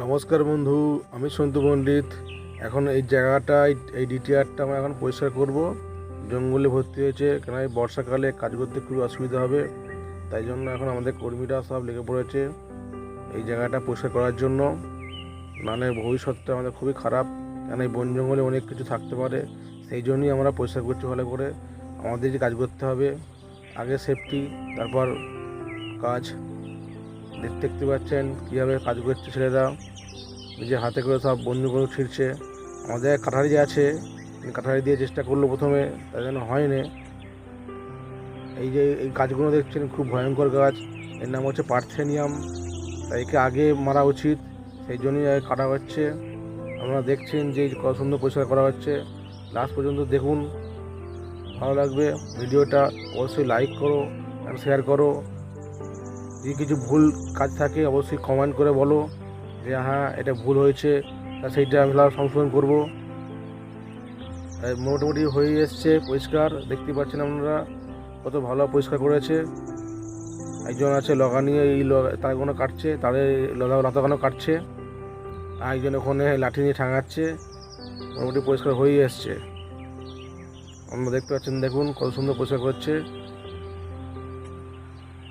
নমস্কার বন্ধু, আমি সন্তু পণ্ডিত। এখন এই জায়গাটা এই ডিটিআরটা আমরা এখন পরিষ্কার করব। জঙ্গলে ভর্তি হয়েছে, কেন এই বর্ষাকালে কাজ করতে খুবই অসুবিধা হবে। তাই জন্য এখন আমাদের কর্মীরা সব লেগে পড়েছে এই জায়গাটা পরিষ্কার করার জন্য। নাহলে ভবিষ্যৎটা আমাদের খুবই খারাপ, কেন এই বন জঙ্গলে অনেক কিছু থাকতে পারে। সেই জন্যই আমরা পরিষ্কার করছি ভালো করে। আমাদের যে কাজ করতে হবে, আগে সেফটি, তারপর কাজ। দেখতে পাচ্ছেন কীভাবে কাজ করছে ছেলেরা, নিজের হাতে করে সব বন্ধুগুলো ছিঁড়ছে। আমাদের কাঠারি যে আছে, কাঠারি দিয়ে চেষ্টা করলো প্রথমে, তাই জন্য হয়নি। এই গাছগুলো দেখছেন খুব ভয়ঙ্কর গাছ, এর নাম হচ্ছে পার্থেনিয়াম। তাই একে আগে মারা উচিত, সেই জন্যই কাটা হচ্ছে। আপনারা দেখছেন যে কত সুন্দর পরিষ্কার করা হচ্ছে। লাস্ট পর্যন্ত দেখুন, ভালো লাগবে ভিডিওটা। অবশ্যই লাইক করো আর শেয়ার করো। যদি কিছু ভুল কাজ থাকে অবশ্যই কমেন্ট করে বলো যে হ্যাঁ এটা ভুল হয়েছে, তা সেইটা আমরা সংশোধন করবো। মোটামুটি হয়ে এসছে পরিষ্কার, দেখতে পাচ্ছেন আপনারা কত ভালো পরিষ্কার করেছে। একজন আছে লগা নিয়ে এই তারগুলো কাটছে, তাদের লতাগুলো কাটছে। আর একজন ওখানে লাঠি নিয়ে ঠাঙাচ্ছে। মোটামুটি পরিষ্কার হয়ে এসছে, আপনারা দেখতে পাচ্ছেন। দেখুন কত সুন্দর পরিষ্কার করছে,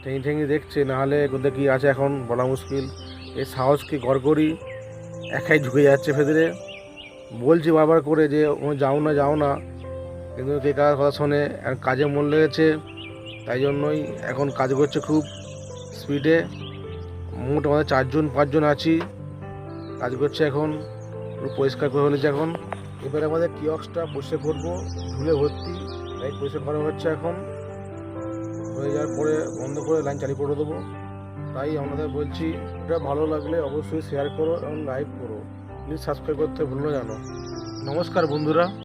ঠেঙি ঠেঙি দেখছে, নাহলে কোথায় কী আছে এখন বলা মুশকিল। এই সাহসকে গড়গড়ি একাই ঝুঁকে যাচ্ছে ভেতরে। বলছি বারবার করে যে ও যাও না, কিন্তু কে কার কথা শোনে। আর কাজে মন লেগেছে, তাই জন্যই এখন কাজ করছে খুব স্পিডে। মোট আমাদের 4-5 জন আছি, কাজ করছে এখন। পুরো পরিষ্কার করে ফেলেছে এখন। এবারে আমাদের কিয়স্কটা পরিষ্কার করবো, ধুলে ভর্তি, তাই পরিষ্কার করা হচ্ছে এখন। হয়ে যাওয়ার পরে বন্ধ করে লাইন চালু করে দেবো। তাই আমাদের বলছি, এটা ভালো লাগলে অবশ্যই শেয়ার করো এবং লাইক করো। প্লিজ সাবস্ক্রাইব করতে ভুলো না জানো। নমস্কার বন্ধুরা।